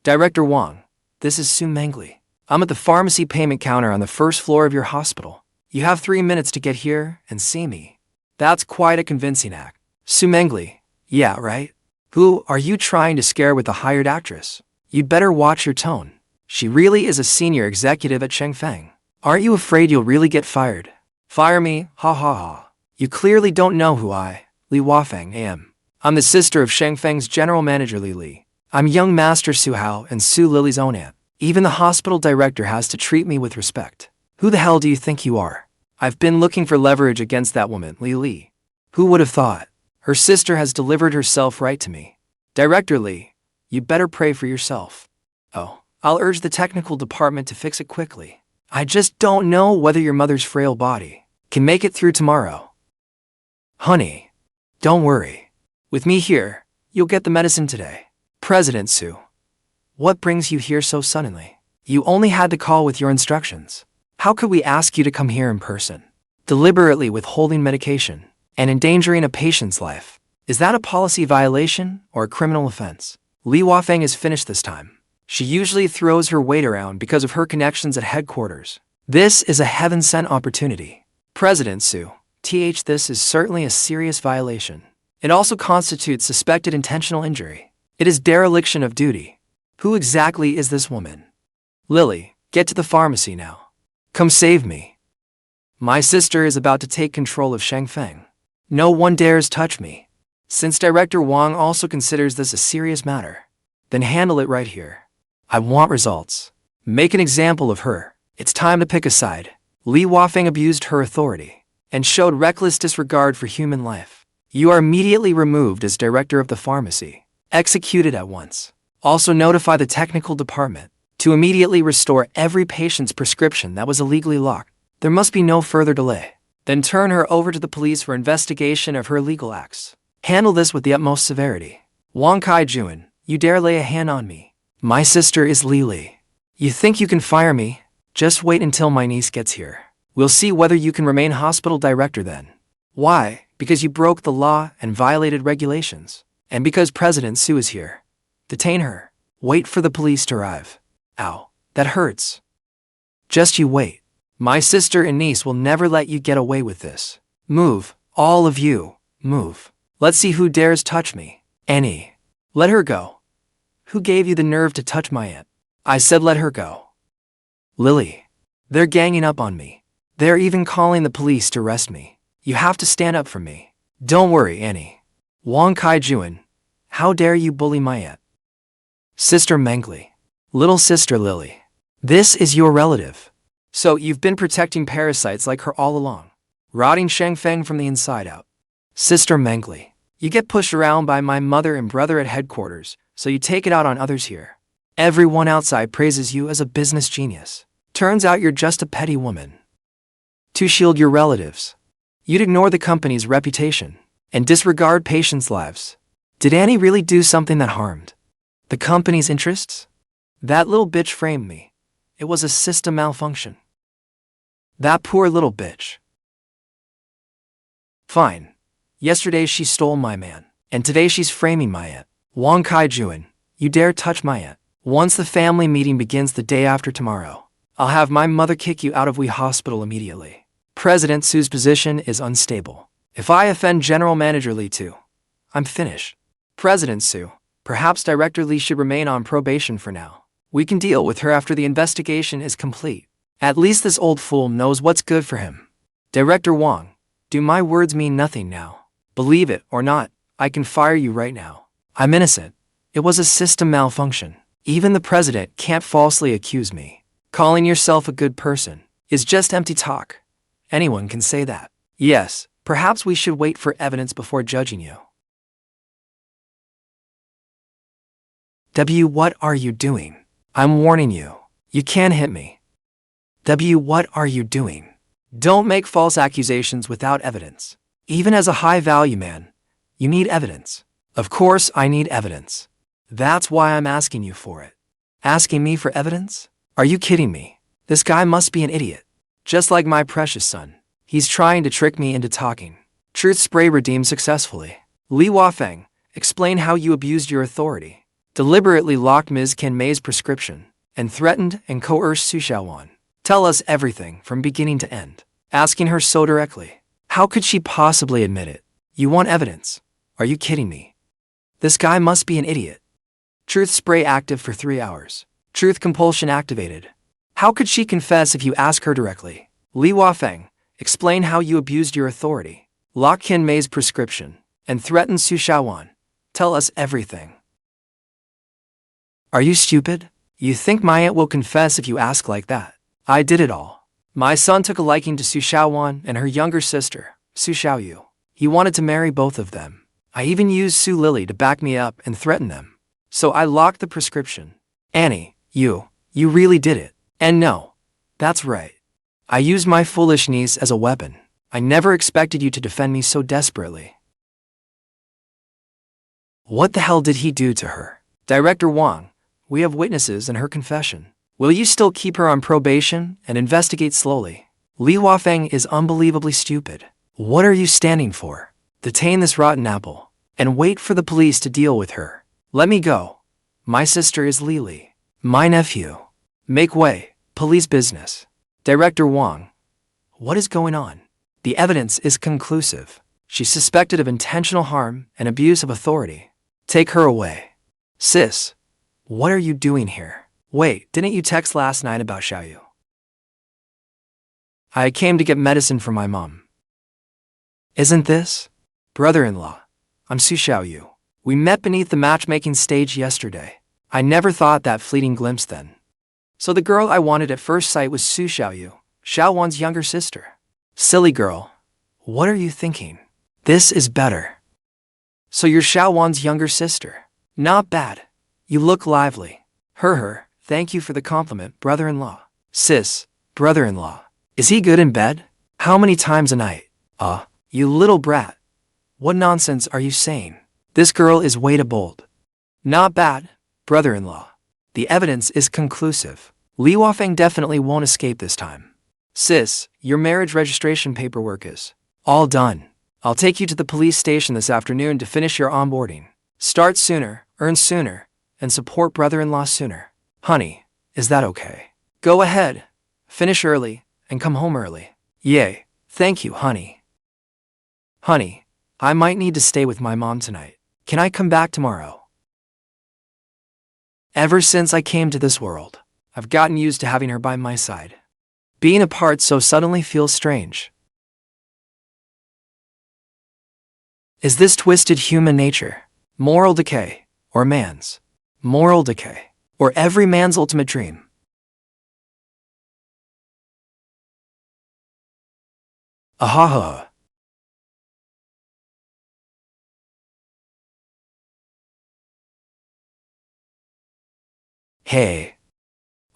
A: Director Wang, this is Mengli. I'm at the pharmacy payment counter on the first floor of your hospital. You have 3 minutes to get here and see me. That's quite a convincing act. Mengli. Yeah, right? Who are you trying to scare with the hired actress? You'd better watch your tone. She really is a senior executive at Shengfeng. Aren't you afraid you'll really get fired? Fire me? Ha ha ha. You clearly don't know who Huofeng, am. I'm the sister of Shengfeng's general manager Li. I'm young Master Su Hao and Su Lily's own aunt. Even the hospital director has to treat me with respect. Who the hell do you think you are? I've been looking for leverage against that woman, Li. Who would have thought? Her sister has delivered herself right to me. Director Li, you better pray for yourself. Oh, I'll urge the technical department to fix it quickly. I just don't know whether your mother's frail body can make it through tomorrow. Honey, don't worry. With me here, you'll get the medicine today. President Su, what brings you here so suddenly? You only had to call with your instructions. How could we ask you to come here in person? Deliberately withholding medication and endangering a patient's life. Is that a policy violation or a criminal offense? Li Huofeng is finished this time. She usually throws her weight around because of her connections at headquarters. This is a heaven-sent opportunity. President Su, this is certainly a serious violation. It also constitutes suspected intentional injury. It is dereliction of duty. Who exactly is this woman? Lily, get to the pharmacy now. Come save me. My sister is about to take control of Shengfeng. No one dares touch me. Since Director Wang also considers this a serious matter, then handle it right here. I want results. Make an example of her. It's time to pick a side. Li Huofeng abused her authority and showed reckless disregard for human life. You are immediately removed as director of the pharmacy. Executed at once. Also notify the technical department to immediately restore every patient's prescription that was illegally locked. There must be no further delay. Then turn her over to the police for investigation of her illegal acts. Handle this with the utmost severity. Wang Kai-jun, you dare lay a hand on me. My sister is Li. You think you can fire me? Just wait until my niece gets here. We'll see whether you can remain hospital director then. Why? Because you broke the law and violated regulations. And because President Su is here. Detain her. Wait for the police to arrive. Ow, that hurts. Just you wait. My sister and niece will never let you get away with this. Move, all of you, move. Let's see who dares touch me. Any. Let her go. Who gave you the nerve to touch my aunt? I said let her go. Lily. They're ganging up on me. They're even calling the police to arrest me. You have to stand up for me. Don't worry, Annie. Wang Kai-juan, how dare you bully my aunt? Sister Mengli. Little sister Lily. This is your relative. So you've been protecting parasites like her all along. Rotting Shangfeng from the inside out. Sister Mengli. You get pushed around by my mother and brother at headquarters, so you take it out on others here. Everyone outside praises you as a business genius. Turns out you're just a petty woman. To shield your relatives, you'd ignore the company's reputation and disregard patients' lives. Did Annie really do something that harmed the company's interests? That little bitch framed me. It was a system malfunction. That poor little bitch. Fine. Yesterday she stole my man, and today she's framing my aunt. Wang Kai-juan, you dare touch my aunt. Once the family meeting begins the day after tomorrow, I'll have my mother kick you out of Weihe Hospital immediately. President Su's position is unstable. If I offend General Manager Li too, I'm finished. President Su, perhaps Director Li should remain on probation for now. We can deal with her after the investigation is complete. At least this old fool knows what's good for him. Director Wang, do my words mean nothing now? Believe it or not, I can fire you right now. I'm innocent. It was a system malfunction. Even the president can't falsely accuse me. Calling yourself a good person is just empty talk. Anyone can say that. Yes, perhaps we should wait for evidence before judging you. What are you doing? I'm warning you. You can't hit me. What are you doing? Don't make false accusations without evidence. Even as a high-value man, you need evidence. Of course I need evidence. That's why I'm asking you for it. Asking me for evidence? Are you kidding me? This guy must be an idiot. Just like my precious son. He's trying to trick me into talking. Truth spray redeemed successfully. Li Huofeng, explain how you abused your authority. Deliberately locked Ms. Qian Mei's prescription, and threatened and coerced Xiaowan. Tell us everything from beginning to end. Asking her so directly. How could she possibly admit it? You want evidence? Are you kidding me? This guy must be an idiot. Truth spray active for 3 hours. Truth compulsion activated. How could she confess if you ask her directly? Li Huofeng, explain how you abused your authority. Lock Qian Mei's prescription, and threatened Xiaowan. Tell us everything. Are you stupid? You think my aunt will confess if you ask like that? I did it all. My son took a liking to Xiaowan and her younger sister, Xiaoyu. He wanted to marry both of them. I even used Su Lily to back me up and threaten them. So I locked the prescription. Annie, you really did it. And no, that's right. I used my foolish niece as a weapon. I never expected you to defend me so desperately. What the hell did he do to her? Director Wang, we have witnesses in her confession. Will you still keep her on probation and investigate slowly? Li Huofeng is unbelievably stupid. What are you standing for? Detain this rotten apple, and wait for the police to deal with her. Let me go. My sister is Lily. My nephew. Make way. Police business. Director Wang. What is going on? The evidence is conclusive. She's suspected of intentional harm and abuse of authority. Take her away. Sis, what are you doing here? Wait, didn't you text last night about Xiaoyu? I came to get medicine for my mom. Isn't this? Brother-in-law. I'm Xiaoyu. We met beneath the matchmaking stage yesterday. I never thought that fleeting glimpse then. So the girl I wanted at first sight was Xiaoyu, Xiaowan's younger sister. Silly girl. What are you thinking? This is better. So you're Xiaowan's younger sister. Not bad. You look lively. Her. Thank you for the compliment, brother-in-law. Sis, brother-in-law. Is he good in bed? How many times a night? You little brat. What nonsense are you saying? This girl is way too bold. Not bad, brother-in-law. The evidence is conclusive. Li Huofeng definitely won't escape this time. Sis, your marriage registration paperwork is all done. I'll take you to the police station this afternoon to finish your onboarding. Start sooner, earn sooner, and support brother-in-law sooner. Honey, is that okay? Go ahead. Finish early, and come home early. Yay, thank you, honey. Honey, I might need to stay with my mom tonight. Can I come back tomorrow? Ever since I came to this world, I've gotten used to having her by my side. Being apart so suddenly feels strange. Is this twisted human nature, moral decay, or man's moral decay, or every man's ultimate dream? Ahaha. Hey,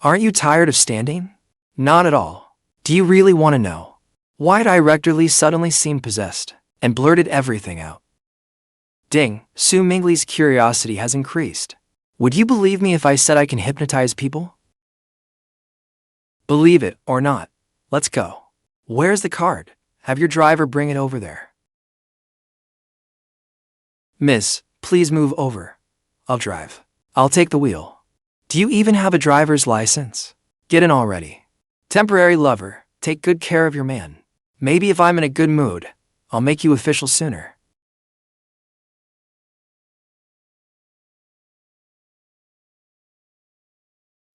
A: aren't you tired of standing? Not at all. Do you really want to know why I regularly suddenly seemed possessed and blurted everything out? Ding, Su Mengli's curiosity has increased. Would you believe me if I said I can hypnotize people? Believe it or not, let's go. Where's the card? Have your driver bring it over there. Miss, please move over. I'll drive. I'll take the wheel. Do you even have a driver's license? Get in already. Temporary lover, take good care of your man. Maybe if I'm in a good mood, I'll make you official sooner.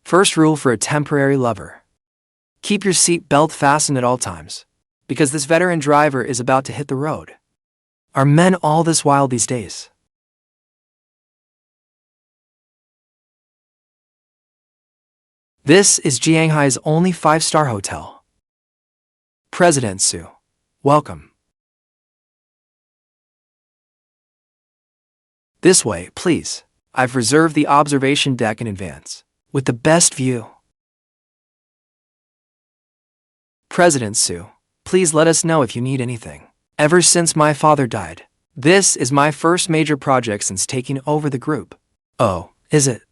A: First rule for a temporary lover. Keep your seat belt fastened at all times, because this veteran driver is about to hit the road. Are men all this wild these days? This is Jianghai's only 5-star hotel. President Su, welcome. This way, please. I've reserved the observation deck in advance, with the best view. President Su, please let us know if you need anything. Ever since my father died, this is my first major project since taking over the group. Oh, is it?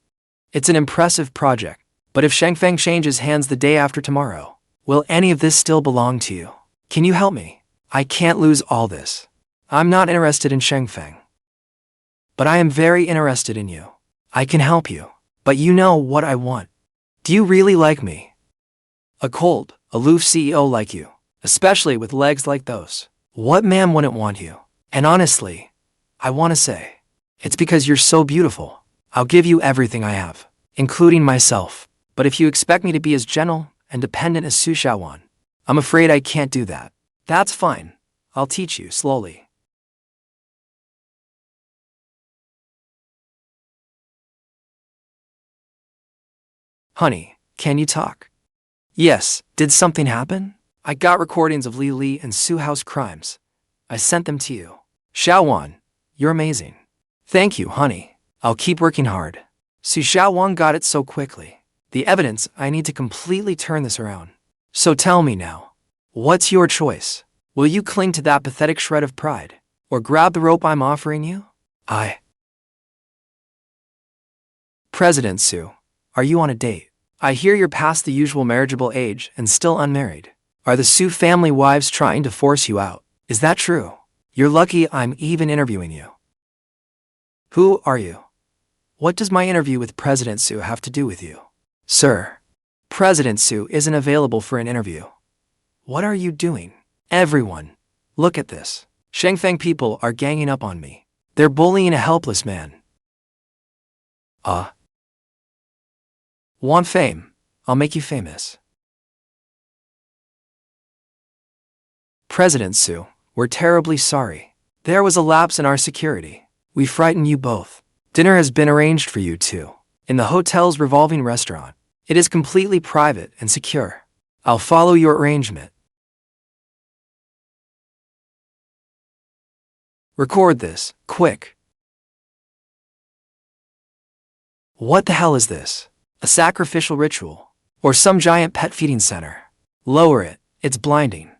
A: It's an impressive project. But if Shangfeng changes hands the day after tomorrow, will any of this still belong to you? Can you help me? I can't lose all this. I'm not interested in Shangfeng. But I am very interested in you. I can help you. But you know what I want. Do you really like me? A cold, aloof CEO like you, especially with legs like those. What man wouldn't want you? And honestly, I want to say, it's because you're so beautiful. I'll give you everything I have, including myself. But if you expect me to be as gentle and dependent as Su Xiaowan, I'm afraid I can't do that. That's fine. I'll teach you slowly. Honey, can you talk? Yes, did something happen? I got recordings of Li and Su Hao's crimes. I sent them to you. Xiaowan, you're amazing. Thank you, honey. I'll keep working hard. Su Xiaowan got it so quickly. The evidence, I need to completely turn this around. So tell me now, what's your choice? Will you cling to that pathetic shred of pride, or grab the rope I'm offering you? President Su, are you on a date? I hear you're past the usual marriageable age and still unmarried. Are the Su family wives trying to force you out? Is that true? You're lucky I'm even interviewing you. Who are you? What does my interview with President Su have to do with you? Sir, President Su isn't available for an interview. What are you doing? Everyone, look at this. Shangfeng people are ganging up on me. They're bullying a helpless man. Want fame? I'll make you famous. President Su, we're terribly sorry. There was a lapse in our security. We frightened you both. Dinner has been arranged for you two, in the hotel's revolving restaurant. It is completely private and secure. I'll follow your arrangement. Record this, quick. What the hell is this? A sacrificial ritual? Or some giant pet feeding center? Lower it, it's blinding.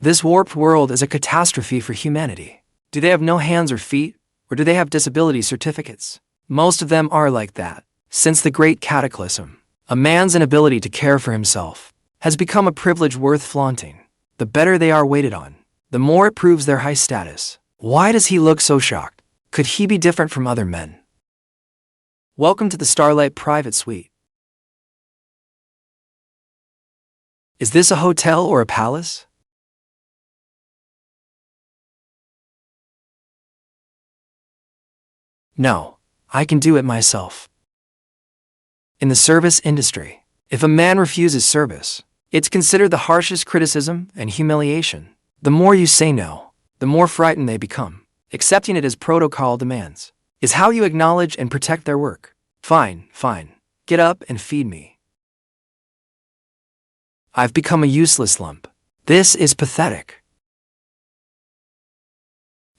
A: This warped world is a catastrophe for humanity. Do they have no hands or feet, or do they have disability certificates? Most of them are like that. Since the Great Cataclysm, a man's inability to care for himself has become a privilege worth flaunting. The better they are waited on, the more it proves their high status. Why does he look so shocked? Could he be different from other men? Welcome to the Starlight Private Suite. Is this a hotel or a palace? No, I can do it myself. In the service industry, if a man refuses service, it's considered the harshest criticism and humiliation. The more you say no, the more frightened they become. Accepting it as protocol demands is how you acknowledge and protect their work. Fine, fine. Get up and feed me. I've become a useless lump. This is pathetic.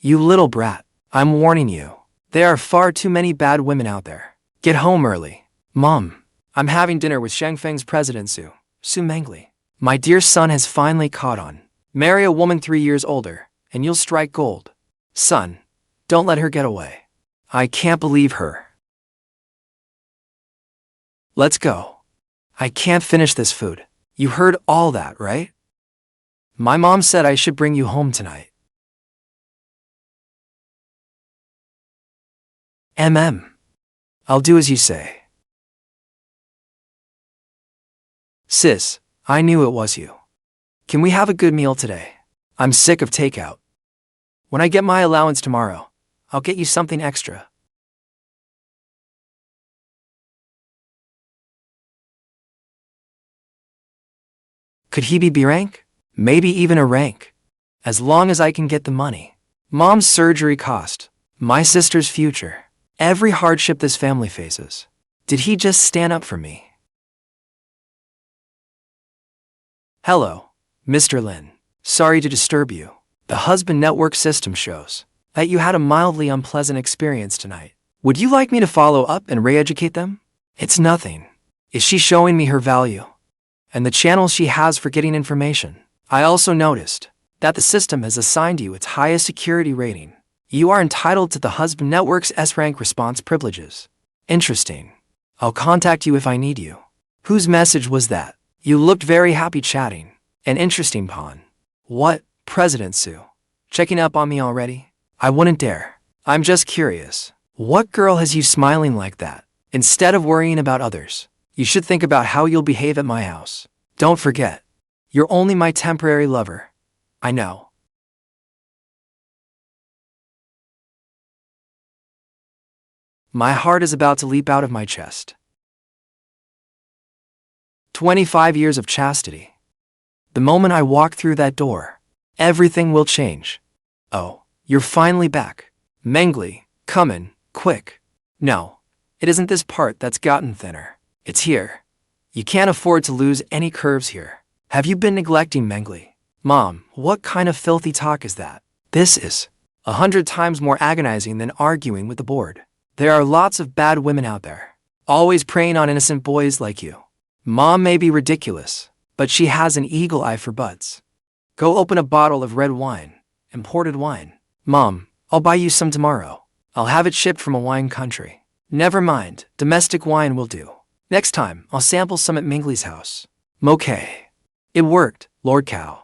A: You little brat, I'm warning you. There are far too many bad women out there. Get home early. Mom, I'm having dinner with Shangfeng's president Su Mengli. My dear son has finally caught on. Marry a woman 3 years older, and you'll strike gold. Son, don't let her get away. I can't believe her. Let's go. I can't finish this food. You heard all that, right? My mom said I should bring you home tonight. I'll do as you say. Sis, I knew it was you. Can we have a good meal today? I'm sick of takeout. When I get my allowance tomorrow, I'll get you something extra. Could he be B rank? Maybe even a rank. As long as I can get the money. Mom's surgery cost. My sister's future. Every hardship this family faces. Did he just stand up for me? Hello, Mr. Lin. Sorry to disturb you. The husband network system shows that you had a mildly unpleasant experience tonight. Would you like me to follow up and re-educate them? It's nothing. Is she showing me her value? And the channels she has for getting information. I also noticed that the system has assigned you its highest security rating. You are entitled to the husband network's S-rank response privileges. Interesting. I'll contact you if I need you. Whose message was that? You looked very happy chatting. An interesting pawn. What, President Su? Checking up on me already? I wouldn't dare. I'm just curious. What girl has you smiling like that? Instead of worrying about others, you should think about how you'll behave at my house. Don't forget, you're only my temporary lover. I know. My heart is about to leap out of my chest. 25 years of chastity. The moment I walk through that door, everything will change. Oh, you're finally back. Mengli, come in, quick. No, it isn't this part that's gotten thinner. It's here. You can't afford to lose any curves here. Have you been neglecting Mengli? Mom, what kind of filthy talk is that? This is 100 times more agonizing than arguing with the board. There are lots of bad women out there, always preying on innocent boys like you. Mom may be ridiculous, but she has an eagle eye for butts. Go open a bottle of red wine, imported wine. Mom, I'll buy you some tomorrow. I'll have it shipped from a wine country. Never mind, domestic wine will do. Next time, I'll sample some at Mengli's house. Okay. It worked, Lord Cow.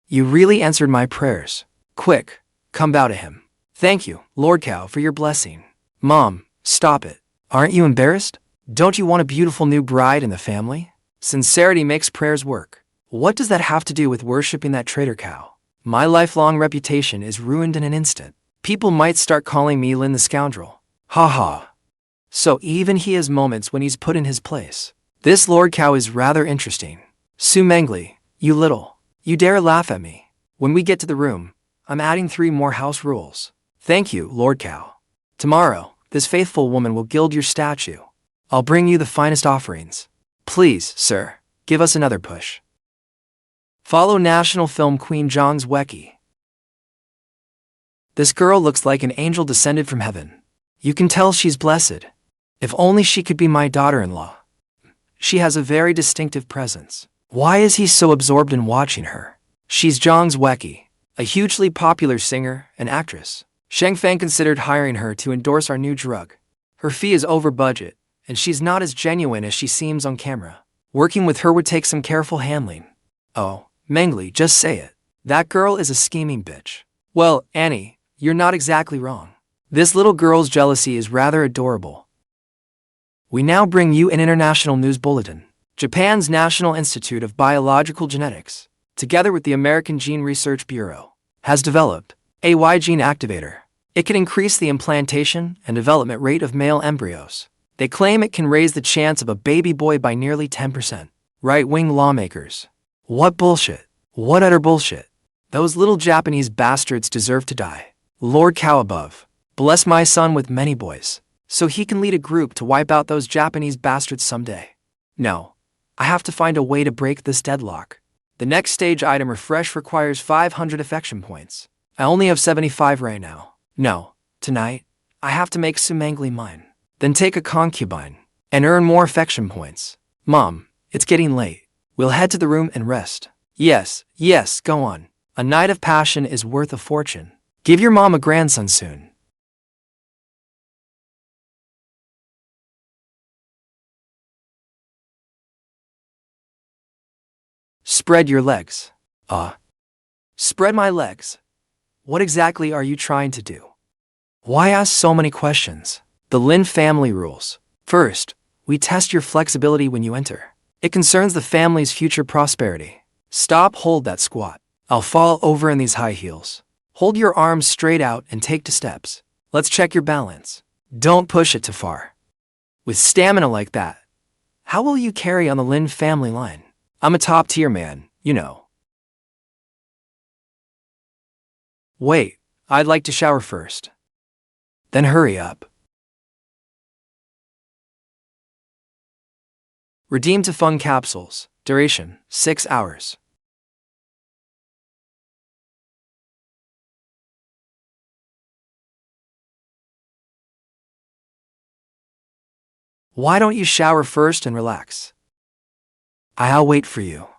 A: You really answered my prayers. Quick, come bow to him. Thank you, Lord Cow, for your blessing. Mom, stop it. Aren't you embarrassed? Don't you want a beautiful new bride in the family? Sincerity makes prayers work. What does that have to do with worshipping that traitor cow? My lifelong reputation is ruined in an instant. People might start calling me Lin the scoundrel. Ha ha. So even he has moments when he's put in his place. This Lord Cow is rather interesting. Su Mengli, you dare laugh at me. When we get to the room, I'm adding 3 more house rules. Thank you, Lord Cow. Tomorrow, this faithful woman will gild your statue. I'll bring you the finest offerings. Please, sir, give us another push. Follow national film queen Zhang's Weihe. This girl looks like an angel descended from heaven. You can tell she's blessed. If only she could be my daughter-in-law. She has a very distinctive presence. Why is he so absorbed in watching her? She's Zhang's Weihe, a hugely popular singer and actress. Shangfeng considered hiring her to endorse our new drug. Her fee is over budget, and she's not as genuine as she seems on camera. Working with her would take some careful handling. Oh, Mengli, just say it. That girl is a scheming bitch. Well, Annie, you're not exactly wrong. This little girl's jealousy is rather adorable. We now bring you an international news bulletin. Japan's National Institute of Biological Genetics, together with the American Gene Research Bureau, has developed a Y gene activator. It can increase the implantation and development rate of male embryos. They claim it can raise the chance of a baby boy by nearly 10%. Right-wing lawmakers. What bullshit. What utter bullshit. Those little Japanese bastards deserve to die. Lord Cow above, bless my son with many boys, so he can lead a group to wipe out those Japanese bastards someday. No, I have to find a way to break this deadlock. The next stage item refresh requires 500 affection points. I only have 75 right now. No, tonight, I have to make Mengli mine. Then take a concubine and earn more affection points. Mom, it's getting late. We'll head to the room and rest. Yes, go on. A night of passion is worth a fortune. Give your mom a grandson soon. Spread your legs. Spread my legs. What exactly are you trying to do? Why ask so many questions? The Lin family rules. First, we test your flexibility when you enter. It concerns the family's future prosperity. Hold that squat. I'll fall over in these high heels. Hold your arms straight out and take 2 steps. Let's check your balance. Don't push it too far. With stamina like that, how will you carry on the Lin family line? I'm a top-tier man, you know. Wait, I'd like to shower first. Then hurry up. Redeem to fun capsules. Duration, 6 hours. Why don't you shower first and relax? I'll wait for you.